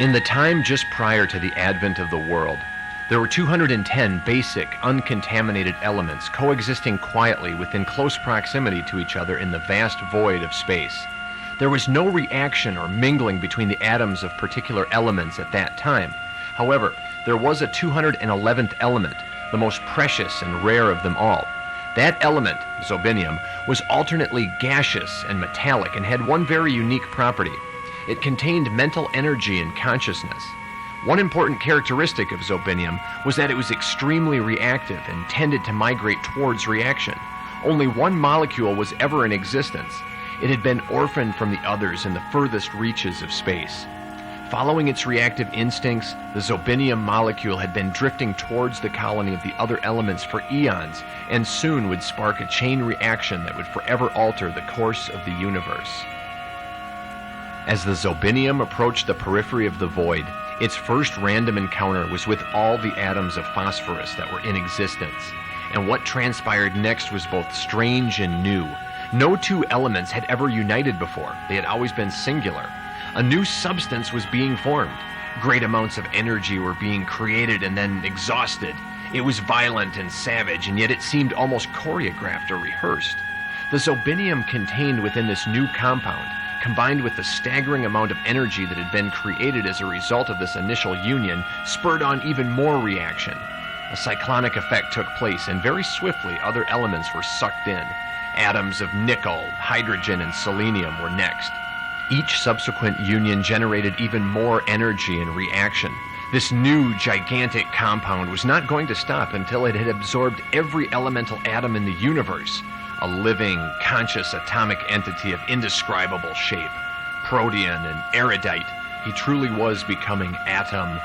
In the time just prior to the advent of the world, there were 210 basic, uncontaminated elements coexisting quietly within close proximity to each other in the vast void of space. There was no reaction or mingling between the atoms of particular elements at that time. However, there was a 211th element, the most precious and rare of them all. That element, Zobinium, was alternately gaseous and metallic and had one very unique property. It contained mental energy and consciousness. One important characteristic of Zobinium was that it was extremely reactive and tended to migrate towards reaction. Only one molecule was ever in existence. It had been orphaned from the others in the furthest reaches of space. Following its reactive instincts, the Zobinium molecule had been drifting towards the colony of the other elements for eons, and soon would spark a chain reaction that would forever alter the course of the universe. As the Zobinium approached the periphery of the void, its first random encounter was with all the atoms of phosphorus that were in existence. And what transpired next was both strange and new. No two elements had ever united before. They had always been singular. A new substance was being formed. Great amounts of energy were being created and then exhausted. It was violent and savage, and yet it seemed almost choreographed or rehearsed. The Zobinium contained within this new compound, combined with the staggering amount of energy that had been created as a result of this initial union, spurred on even more reaction. A cyclonic effect took place, and very swiftly other elements were sucked in. Atoms of nickel, hydrogen, and selenium were next. Each subsequent union generated even more energy and reaction. This new, gigantic compound was not going to stop until it had absorbed every elemental atom in the universe. A living, conscious atomic entity of indescribable shape. Protean and erudite, he truly was becoming Atom.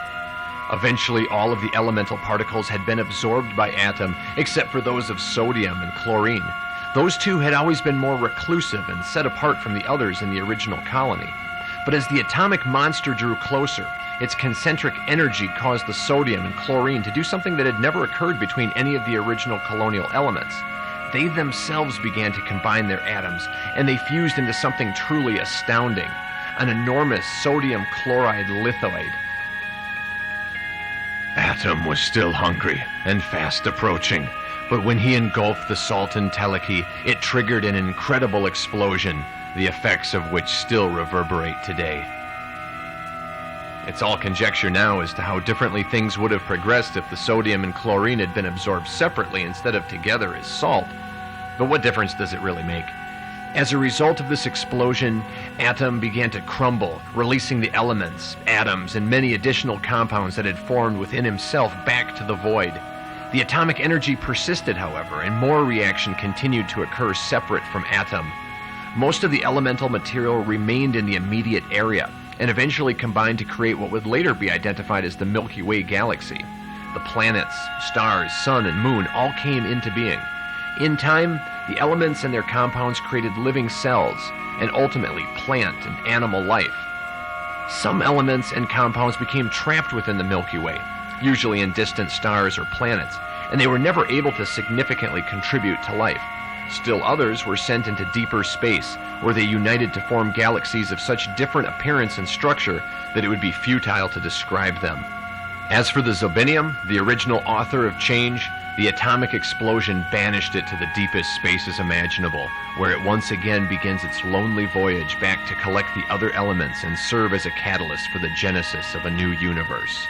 Eventually, all of the elemental particles had been absorbed by Atom, except for those of sodium and chlorine. Those two had always been more reclusive and set apart from the others in the original colony. But as the atomic monster drew closer, its concentric energy caused the sodium and chlorine to do something that had never occurred between any of the original colonial elements. They themselves began to combine their atoms, and they fused into something truly astounding, an enormous sodium chloride lithoid. Atom was still hungry and fast approaching, but when he engulfed the salt entelechy, it triggered an incredible explosion, the effects of which still reverberate today. It's all conjecture now as to how differently things would have progressed if the sodium and chlorine had been absorbed separately instead of together as salt. But what difference does it really make? As a result of this explosion, Atom began to crumble, releasing the elements, atoms, and many additional compounds that had formed within himself back to the void. The atomic energy persisted, however, and more reaction continued to occur separate from Atom. Most of the elemental material remained in the immediate area, and eventually combined to create what would later be identified as the Milky Way galaxy. The planets, stars, sun, and moon all came into being. In time, the elements and their compounds created living cells, and ultimately plant and animal life. Some elements and compounds became trapped within the Milky Way, usually in distant stars or planets, and they were never able to significantly contribute to life. Still others were sent into deeper space, where they united to form galaxies of such different appearance and structure that it would be futile to describe them. As for the Zobinium, the original author of change, the atomic explosion banished it to the deepest spaces imaginable, where it once again begins its lonely voyage back to collect the other elements and serve as a catalyst for the genesis of a new universe.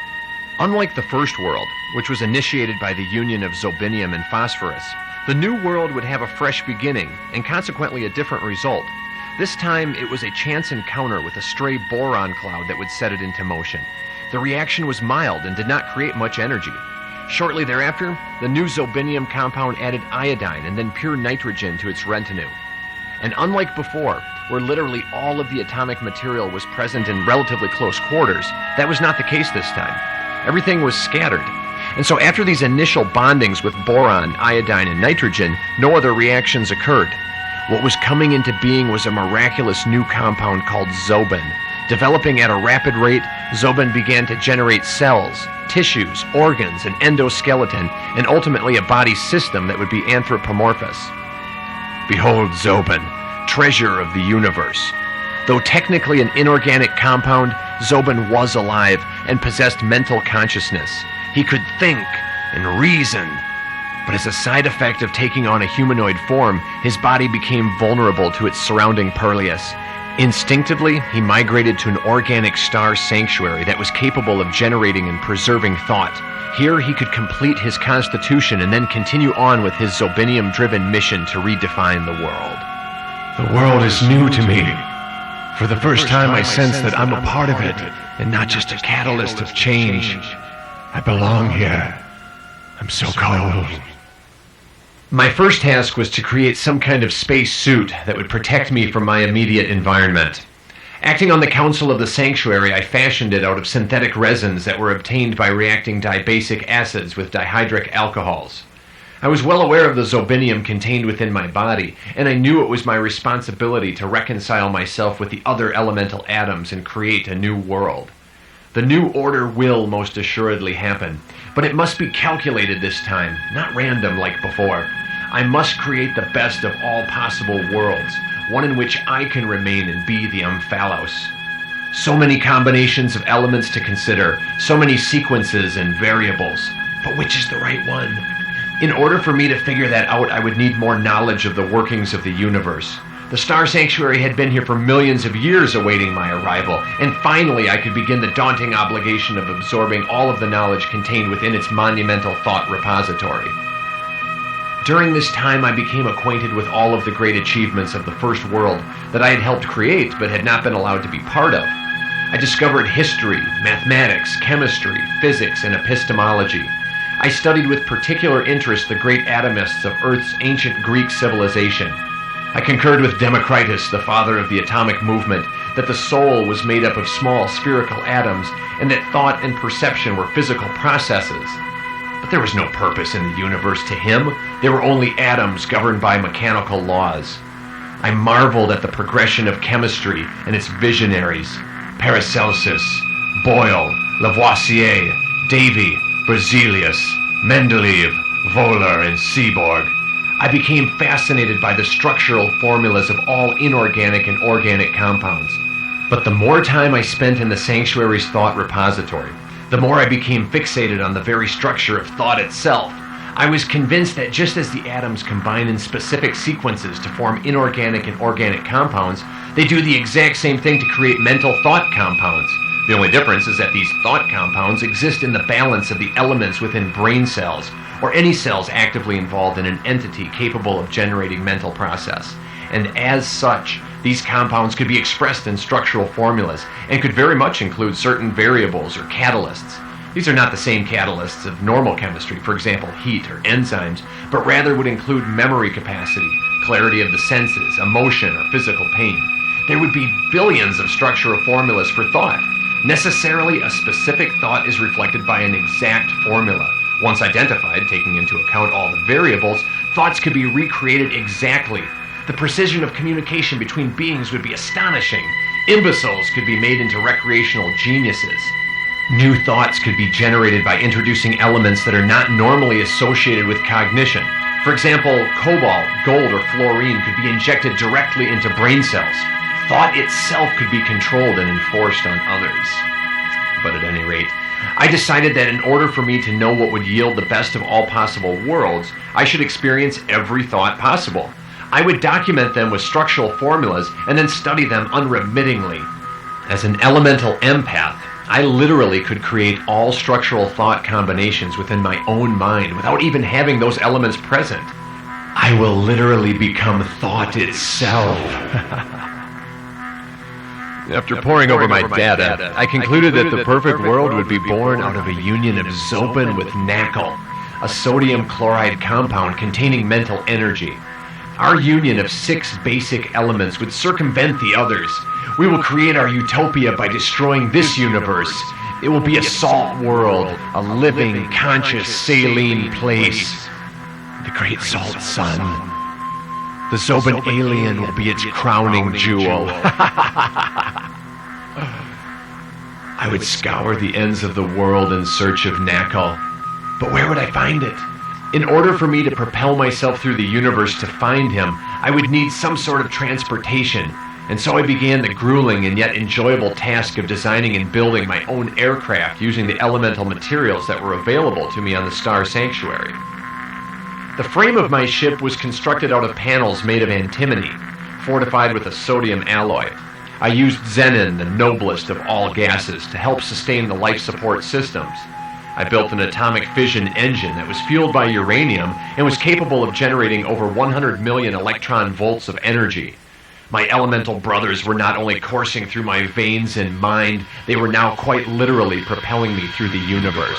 Unlike the first world, which was initiated by the union of Zobinium and phosphorus, the new world would have a fresh beginning, and consequently a different result. This time, it was a chance encounter with a stray boron cloud that would set it into motion. The reaction was mild and did not create much energy. Shortly thereafter, the new Zobinium compound added iodine and then pure nitrogen to its retinue. And unlike before, where literally all of the atomic material was present in relatively close quarters, that was not the case this time. Everything was scattered. And so after these initial bondings with boron, iodine, and nitrogen, no other reactions occurred. What was coming into being was a miraculous new compound called Zobin. Developing at a rapid rate, Zobin began to generate cells, tissues, organs, an endoskeleton, and ultimately a body system that would be anthropomorphous. Behold Zobin, treasure of the universe. Though technically an inorganic compound, Zobin was alive and possessed mental consciousness. He could think and reason. But as a side effect of taking on a humanoid form, his body became vulnerable to its surrounding purlius. Instinctively, he migrated to an organic star sanctuary that was capable of generating and preserving thought. Here he could complete his constitution and then continue on with his Zobinium-driven mission to redefine the world. The world is new to me. For the first time I sense that I'm a part of it, and not just a catalyst of change. I belong here. I'm so cold. My first task was to create some kind of space suit that would protect me from my immediate environment. Acting on the council of the sanctuary, I fashioned it out of synthetic resins that were obtained by reacting dibasic acids with dihydric alcohols. I was well aware of the Zobinium contained within my body, and I knew it was my responsibility to reconcile myself with the other elemental atoms and create a new world. The new order will most assuredly happen, but it must be calculated this time, not random like before. I must create the best of all possible worlds, one in which I can remain and be the Omphalos. So many combinations of elements to consider, so many sequences and variables, but which is the right one? In order for me to figure that out, I would need more knowledge of the workings of the universe. The Star Sanctuary had been here for millions of years awaiting my arrival, and finally I could begin the daunting obligation of absorbing all of the knowledge contained within its monumental thought repository. During this time, I became acquainted with all of the great achievements of the First World that I had helped create but had not been allowed to be part of. I discovered history, mathematics, chemistry, physics, and epistemology. I studied with particular interest the great atomists of Earth's ancient Greek civilization. I concurred with Democritus, the father of the atomic movement, that the soul was made up of small spherical atoms and that thought and perception were physical processes. But there was no purpose in the universe to him. There were only atoms governed by mechanical laws. I marveled at the progression of chemistry and its visionaries: Paracelsus, Boyle, Lavoisier, Davy, Berzelius, Mendeleev, Wohler, and Seaborg. I became fascinated by the structural formulas of all inorganic and organic compounds. But the more time I spent in the sanctuary's thought repository, the more I became fixated on the very structure of thought itself. I was convinced that just as the atoms combine in specific sequences to form inorganic and organic compounds, they do the exact same thing to create mental thought compounds. The only difference is that these thought compounds exist in the balance of the elements within brain cells, or any cells actively involved in an entity capable of generating mental process. And as such, these compounds could be expressed in structural formulas and could very much include certain variables or catalysts. These are not the same catalysts of normal chemistry, for example, heat or enzymes, but rather would include memory capacity, clarity of the senses, emotion, or physical pain. There would be billions of structural formulas for thought. Necessarily, a specific thought is reflected by an exact formula. Once identified, taking into account all the variables, thoughts could be recreated exactly. The precision of communication between beings would be astonishing. Imbeciles could be made into recreational geniuses. New thoughts could be generated by introducing elements that are not normally associated with cognition. For example, cobalt, gold, or fluorine could be injected directly into brain cells. Thought itself could be controlled and enforced on others. But at any rate, I decided that in order for me to know what would yield the best of all possible worlds, I should experience every thought possible. I would document them with structural formulas and then study them unremittingly. As an elemental empath, I literally could create all structural thought combinations within my own mind without even having those elements present. I will literally become thought itself. After poring over my data, I concluded that the perfect world would be born out of a union of Zobin with NaCl, a sodium chloride compound containing mental energy. Our union of 6 basic elements would circumvent the others. We will create our utopia by destroying this universe. It will be a salt world, a living, conscious, saline place. The great salt sun. The Zobinalien will be its crowning jewel. I would scour the ends of the world in search of NaCl. But where would I find it? In order for me to propel myself through the universe to find him, I would need some sort of transportation. And so I began the grueling and yet enjoyable task of designing and building my own aircraft using the elemental materials that were available to me on the Star Sanctuary. The frame of my ship was constructed out of panels made of antimony, fortified with a sodium alloy. I used xenon, the noblest of all gases, to help sustain the life support systems. I built an atomic fission engine that was fueled by uranium and was capable of generating over 100 million electron volts of energy. My elemental brothers were not only coursing through my veins and mind, they were now quite literally propelling me through the universe.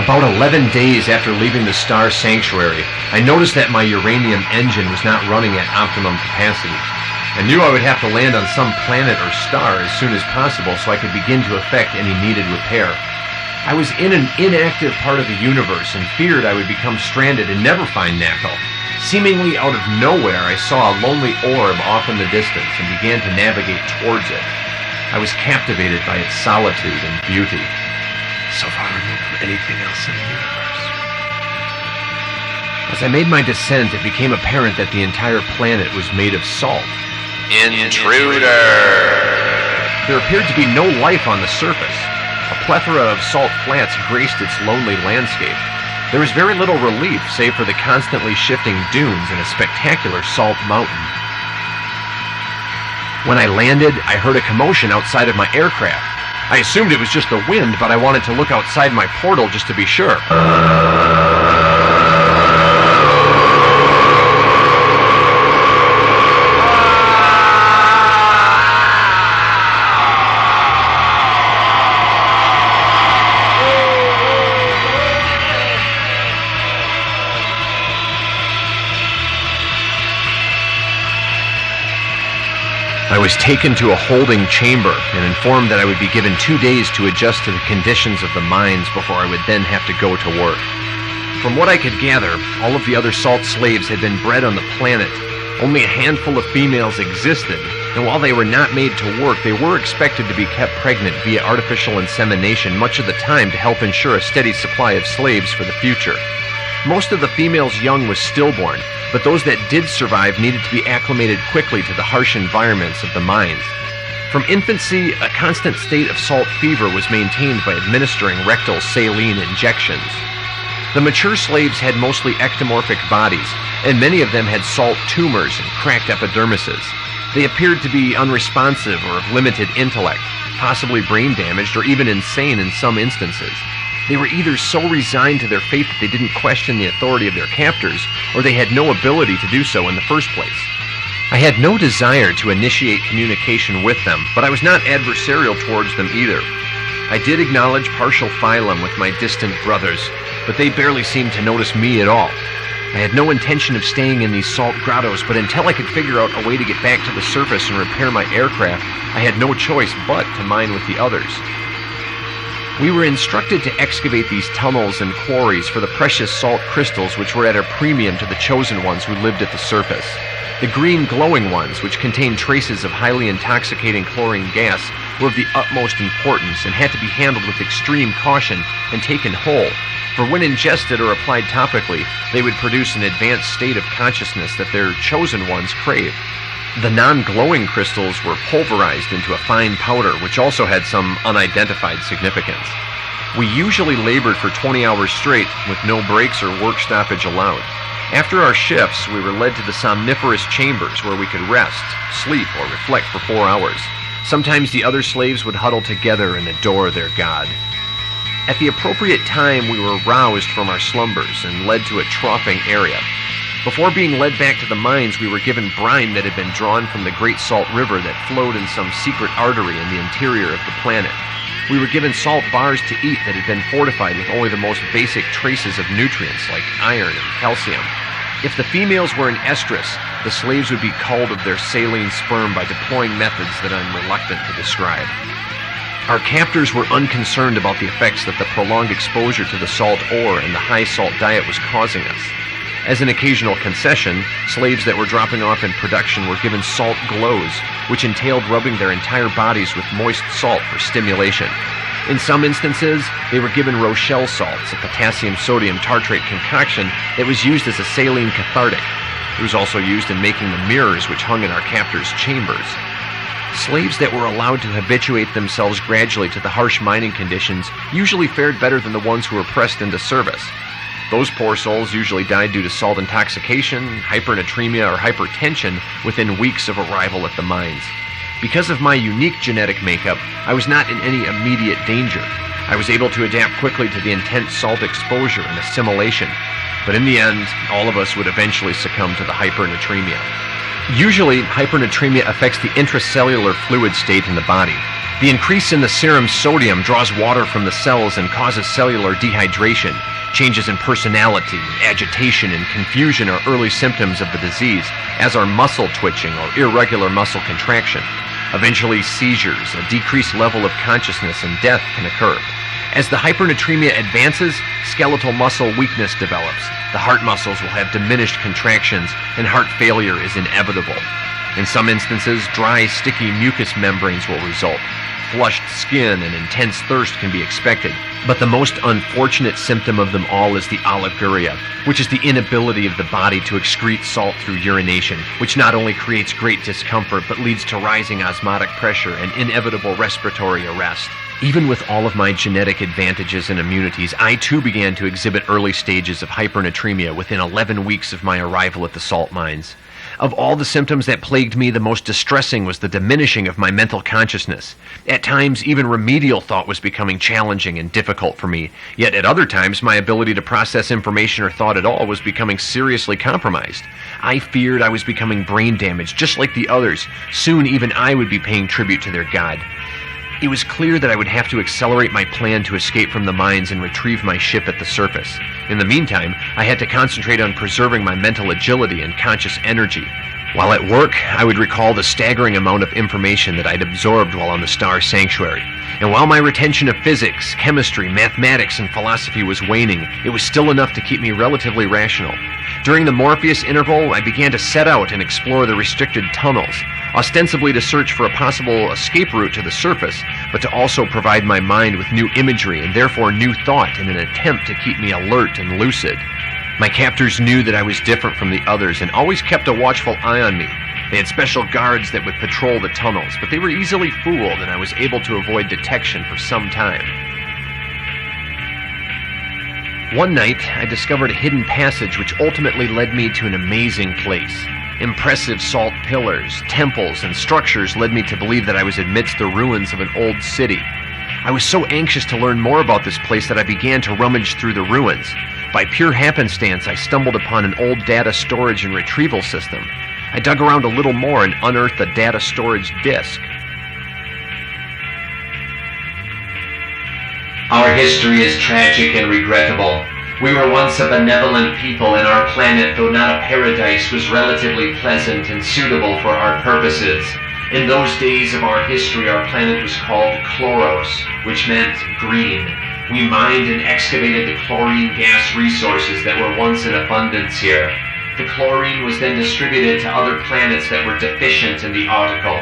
About 11 days after leaving the Star Sanctuary, I noticed that my uranium engine was not running at optimum capacity. I knew I would have to land on some planet or star as soon as possible so I could begin to effect any needed repair. I was in an inactive part of the universe and feared I would become stranded and never find NaCl. Seemingly out of nowhere, I saw a lonely orb off in the distance and began to navigate towards it. I was captivated by its solitude and beauty. So far removed from anything else in the universe. As I made my descent, it became apparent that the entire planet was made of salt. Intruder! There appeared to be no life on the surface. A plethora of salt flats graced its lonely landscape. There was very little relief save for the constantly shifting dunes and a spectacular salt mountain. When I landed, I heard a commotion outside of my aircraft. I assumed it was just the wind, but I wanted to look outside my portal just to be sure. I was taken to a holding chamber and informed that I would be given 2 days to adjust to the conditions of the mines before I would then have to go to work. From what I could gather, all of the other salt slaves had been bred on the planet. Only a handful of females existed, and while they were not made to work, they were expected to be kept pregnant via artificial insemination much of the time to help ensure a steady supply of slaves for the future. Most of the females' young was stillborn, but those that did survive needed to be acclimated quickly to the harsh environments of the mines. From infancy, a constant state of salt fever was maintained by administering rectal saline injections. The mature slaves had mostly ectomorphic bodies, and many of them had salt tumors and cracked epidermises. They appeared to be unresponsive or of limited intellect, possibly brain damaged or even insane in some instances. They were either so resigned to their fate that they didn't question the authority of their captors, or they had no ability to do so in the first place. I had no desire to initiate communication with them, but I was not adversarial towards them either. I did acknowledge partial phylum with my distant brothers, but they barely seemed to notice me at all. I had no intention of staying in these salt grottos, but until I could figure out a way to get back to the surface and repair my aircraft, I had no choice but to mine with the others. We were instructed to excavate these tunnels and quarries for the precious salt crystals which were at a premium to the chosen ones who lived at the surface. The green glowing ones, which contained traces of highly intoxicating chlorine gas, were of the utmost importance and had to be handled with extreme caution and taken whole, for when ingested or applied topically, they would produce an advanced state of consciousness that their chosen ones craved. The non-glowing crystals were pulverized into a fine powder, which also had some unidentified significance. We usually labored for 20 hours straight, with no breaks or work stoppage allowed. After our shifts, we were led to the somniferous chambers where we could rest, sleep, or reflect for 4 hours. Sometimes the other slaves would huddle together and adore their god. At the appropriate time, we were roused from our slumbers and led to a troughing area. Before being led back to the mines, we were given brine that had been drawn from the Great Salt River that flowed in some secret artery in the interior of the planet. We were given salt bars to eat that had been fortified with only the most basic traces of nutrients like iron and calcium. If the females were in estrus, the slaves would be culled of their saline sperm by deploying methods that I'm reluctant to describe. Our captors were unconcerned about the effects that the prolonged exposure to the salt ore and the high salt diet was causing us. As an occasional concession, slaves that were dropping off in production were given salt glows, which entailed rubbing their entire bodies with moist salt for stimulation. In some instances, they were given Rochelle salts, a potassium-sodium tartrate concoction that was used as a saline cathartic. It was also used in making the mirrors which hung in our captors' chambers. Slaves that were allowed to habituate themselves gradually to the harsh mining conditions usually fared better than the ones who were pressed into service. Those poor souls usually died due to salt intoxication, hypernatremia, or hypertension within weeks of arrival at the mines. Because of my unique genetic makeup, I was not in any immediate danger. I was able to adapt quickly to the intense salt exposure and assimilation. But in the end, all of us would eventually succumb to the hypernatremia. Usually, hypernatremia affects the intracellular fluid state in the body. The increase in the serum sodium draws water from the cells and causes cellular dehydration. Changes in personality, agitation, and confusion are early symptoms of the disease, as are muscle twitching or irregular muscle contraction. Eventually, seizures, a decreased level of consciousness, and death can occur. As the hypernatremia advances, skeletal muscle weakness develops. The heart muscles will have diminished contractions, and heart failure is inevitable. In some instances, dry, sticky mucous membranes will result. Flushed skin and intense thirst can be expected, but the most unfortunate symptom of them all is the oliguria, which is the inability of the body to excrete salt through urination, which not only creates great discomfort, but leads to rising osmotic pressure and inevitable respiratory arrest. Even with all of my genetic advantages and immunities, I too began to exhibit early stages of hypernatremia within 11 weeks of my arrival at the salt mines. Of all the symptoms that plagued me, the most distressing was the diminishing of my mental consciousness. At times, even remedial thought was becoming challenging and difficult for me, yet at other times, my ability to process information or thought at all was becoming seriously compromised. I feared I was becoming brain damaged, just like the others. Soon, even I would be paying tribute to their god. It was clear that I would have to accelerate my plan to escape from the mines and retrieve my ship at the surface. In the meantime, I had to concentrate on preserving my mental agility and conscious energy. While at work, I would recall the staggering amount of information that I'd absorbed while on the Star Sanctuary. And while my retention of physics, chemistry, mathematics, and philosophy was waning, it was still enough to keep me relatively rational. During the Morpheus interval, I began to set out and explore the restricted tunnels, ostensibly to search for a possible escape route to the surface, but to also provide my mind with new imagery and therefore new thought in an attempt to keep me alert and lucid. My captors knew that I was different from the others and always kept a watchful eye on me. They had special guards that would patrol the tunnels, but they were easily fooled and I was able to avoid detection for some time. One night, I discovered a hidden passage which ultimately led me to an amazing place. Impressive salt pillars, temples, and structures led me to believe that I was amidst the ruins of an old city. I was so anxious to learn more about this place that I began to rummage through the ruins. By pure happenstance, I stumbled upon an old data storage and retrieval system. I dug around a little more and unearthed a data storage disk. Our history is tragic and regrettable. We were once a benevolent people, and our planet, though not a paradise, was relatively pleasant and suitable for our purposes. In those days of our history, our planet was called Chloros, which meant green. We mined and excavated the chlorine gas resources that were once in abundance here. The chlorine was then distributed to other planets that were deficient in the article.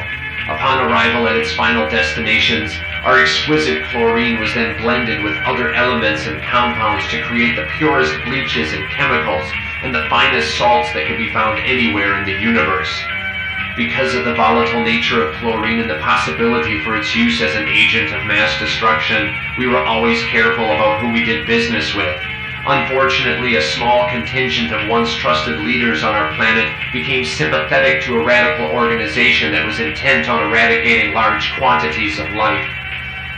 Upon arrival at its final destinations, our exquisite chlorine was then blended with other elements and compounds to create the purest bleaches and chemicals and the finest salts that could be found anywhere in the universe. Because of the volatile nature of chlorine and the possibility for its use as an agent of mass destruction, we were always careful about who we did business with. Unfortunately, a small contingent of once trusted leaders on our planet became sympathetic to a radical organization that was intent on eradicating large quantities of life.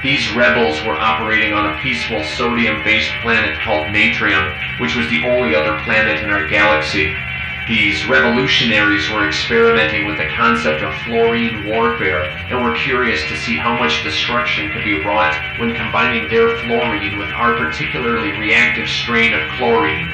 These rebels were operating on a peaceful sodium-based planet called Natrium, which was the only other planet in our galaxy. These revolutionaries were experimenting with the concept of fluorine warfare and were curious to see how much destruction could be wrought when combining their fluorine with our particularly reactive strain of chlorine.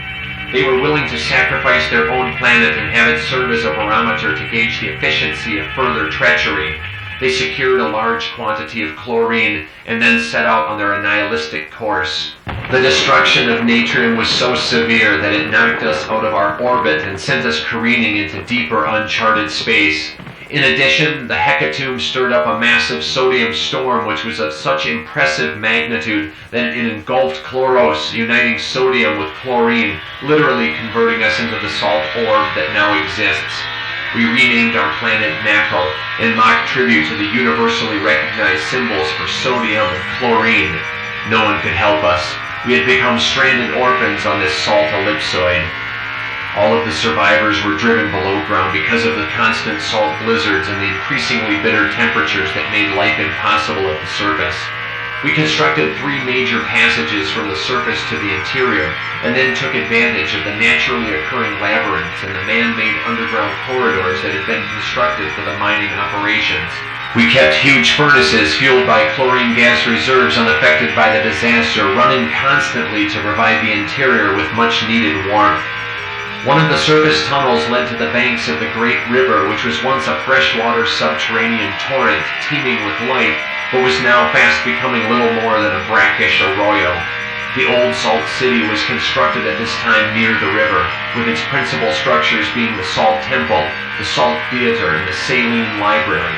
They were willing to sacrifice their own planet and have it serve as a barometer to gauge the efficiency of further treachery. They secured a large quantity of chlorine and then set out on their annihilistic course. The destruction of Natrium was so severe that it knocked us out of our orbit and sent us careening into deeper uncharted space. In addition, the hecatomb stirred up a massive sodium storm which was of such impressive magnitude that it engulfed Chloros, uniting sodium with chlorine, literally converting us into the salt orb that now exists. We renamed our planet NaCl in mock tribute to the universally recognized symbols for sodium and chlorine. No one could help us. We had become stranded orphans on this salt ellipsoid. All of the survivors were driven below ground because of the constant salt blizzards and the increasingly bitter temperatures that made life impossible at the surface. We constructed 3 major passages from the surface to the interior, and then took advantage of the naturally occurring labyrinths and the man-made underground corridors that had been constructed for the mining operations. We kept huge furnaces fueled by chlorine gas reserves unaffected by the disaster running constantly to provide the interior with much-needed warmth. One of the surface tunnels led to the banks of the Great River, which was once a freshwater subterranean torrent teeming with life, but was now fast becoming little more than a brackish arroyo. The old salt city was constructed at this time near the river, with its principal structures being the Salt Temple, the Salt Theater, and the Saline Library.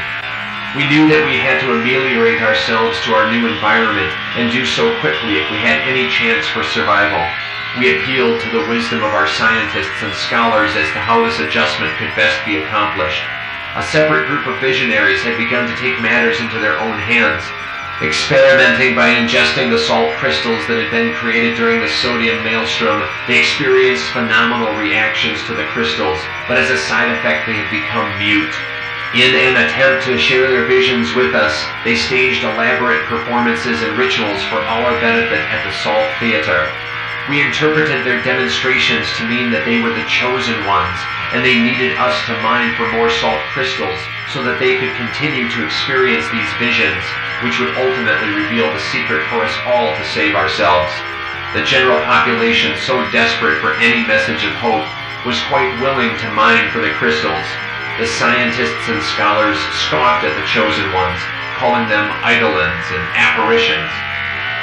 We knew that we had to ameliorate ourselves to our new environment, and do so quickly if we had any chance for survival. We appealed to the wisdom of our scientists and scholars as to how this adjustment could best be accomplished. A separate group of visionaries had begun to take matters into their own hands. Experimenting by ingesting the salt crystals that had been created during the sodium maelstrom, they experienced phenomenal reactions to the crystals, but as a side effect they had become mute. In an attempt to share their visions with us, they staged elaborate performances and rituals for our benefit at the Salt Theater. We interpreted their demonstrations to mean that they were the chosen ones, and they needed us to mine for more salt crystals so that they could continue to experience these visions, which would ultimately reveal the secret for us all to save ourselves. The general population, so desperate for any message of hope, was quite willing to mine for the crystals. The scientists and scholars scoffed at the chosen ones, calling them eidolons and apparitions.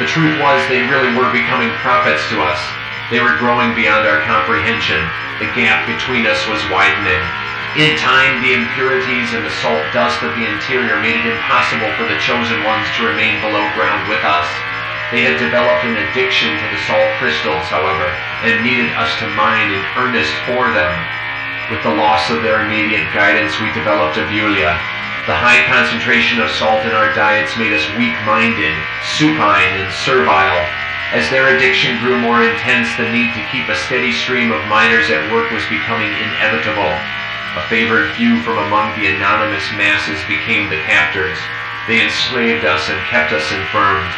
The truth was they really were becoming prophets to us. They were growing beyond our comprehension. The gap between us was widening. In time, the impurities and the salt dust of the interior made it impossible for the chosen ones to remain below ground with us. They had developed an addiction to the salt crystals, however, and needed us to mine in earnest for them. With the loss of their immediate guidance, we developed abulia. The high concentration of salt in our diets made us weak-minded, supine, and servile. As their addiction grew more intense, the need to keep a steady stream of miners at work was becoming inevitable. A favored few from among the anonymous masses became the captors. They enslaved us and kept us infirmed.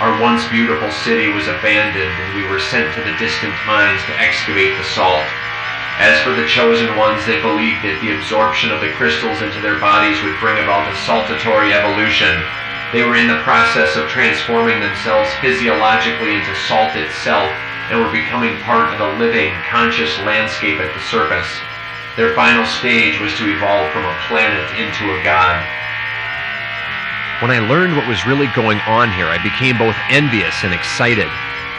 Our once beautiful city was abandoned, and we were sent to the distant mines to excavate the salt. As for the chosen ones, they believed that the absorption of the crystals into their bodies would bring about a saltatory evolution. They were in the process of transforming themselves physiologically into salt itself, and were becoming part of a living, conscious landscape at the surface. Their final stage was to evolve from a planet into a god. When I learned what was really going on here, I became both envious and excited.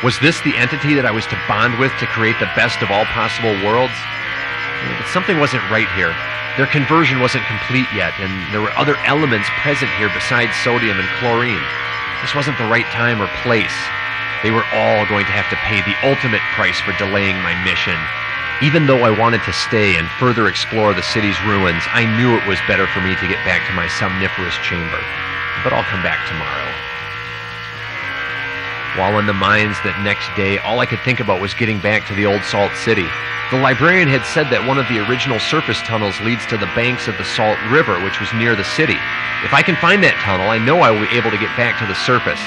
Was this the entity that I was to bond with to create the best of all possible worlds? But something wasn't right here. Their conversion wasn't complete yet, and there were other elements present here besides sodium and chlorine. This wasn't the right time or place. They were all going to have to pay the ultimate price for delaying my mission. Even though I wanted to stay and further explore the city's ruins, I knew it was better for me to get back to my somniferous chamber. But I'll come back tomorrow. While in the mines that next day, all I could think about was getting back to the old Salt City. The librarian had said that one of the original surface tunnels leads to the banks of the Salt River, which was near the city. If I can find that tunnel, I know I will be able to get back to the surface.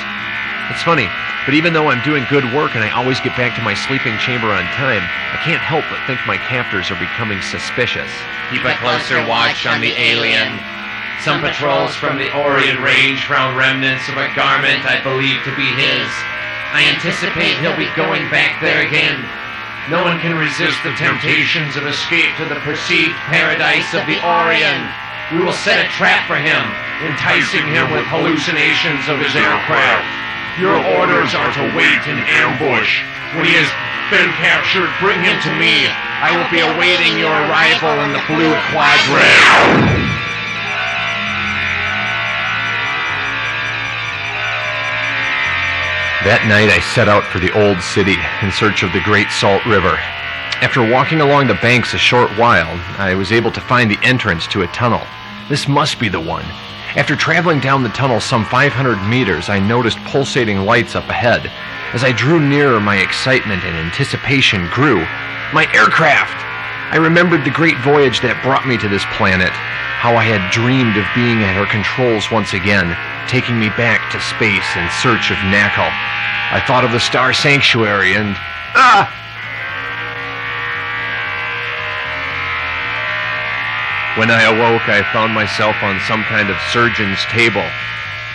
It's funny, but even though I'm doing good work and I always get back to my sleeping chamber on time, I can't help but think my captors are becoming suspicious. Keep a closer watch on the alien. Some patrols from the Orient Range found remnants of a garment I believe to be his. I anticipate he'll be going back there again. No one can resist the temptations of escape to the perceived paradise of the Orient. We will set a trap for him, enticing him with hallucinations of his aircraft. Your orders are to wait in ambush. When he has been captured, bring him to me. I will be awaiting your arrival in the Blue Quadrant. That night I set out for the old city in search of the Great Salt River. After walking along the banks a short while, I was able to find the entrance to a tunnel. This must be the one. After traveling down the tunnel some 500 meters, I noticed pulsating lights up ahead. As I drew nearer, my excitement and anticipation grew. My aircraft! I remembered the great voyage that brought me to this planet, how I had dreamed of being at her controls once again, taking me back to space in search of NaCl. I thought of the Star Sanctuary and... When I awoke, I found myself on some kind of surgeon's table.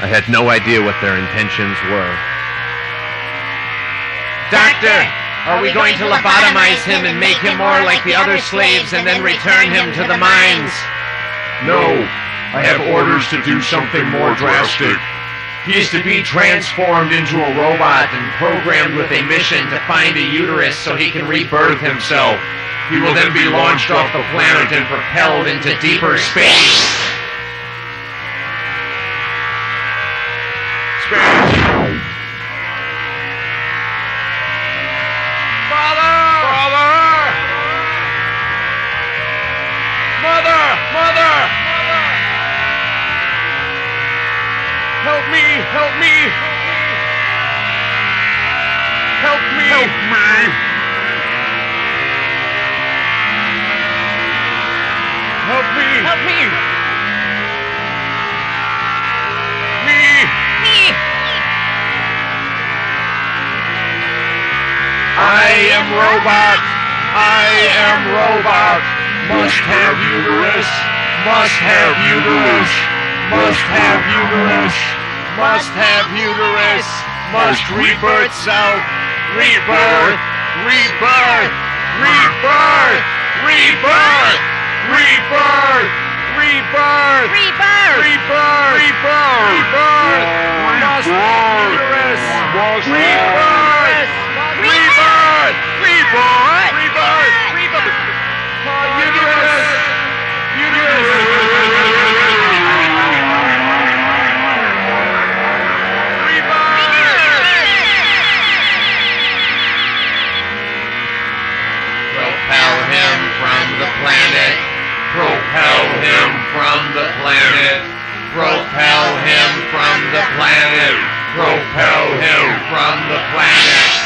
I had no idea what their intentions were. Doctor, are we going to lobotomize him and make him more like the other slaves and then return him to the mines? No, I have orders to do something more drastic. He is to be transformed into a robot and programmed with a mission to find a uterus so he can rebirth himself. He will then be launched off the planet and propelled into deeper space. Help me! Help me! Help me! Help me! Help me! Me! I am robot! I am robot! Must have uterus! Must have uterus! Must have uterus! Must have uterus! Must rebirth self! Rebirth! Rebirth! Rebirth! Rebirth! Rebirth! Rebirth! Rebirth! Rebirth! Rebirth! Rebirth! Must have uterus! Must Rebirth! Rebirth! Rebirth! Rebirth! Rebirth! Uterus! Propel him from the planet. Propel him from the planet. Propel him from the planet. Propel him from the planet.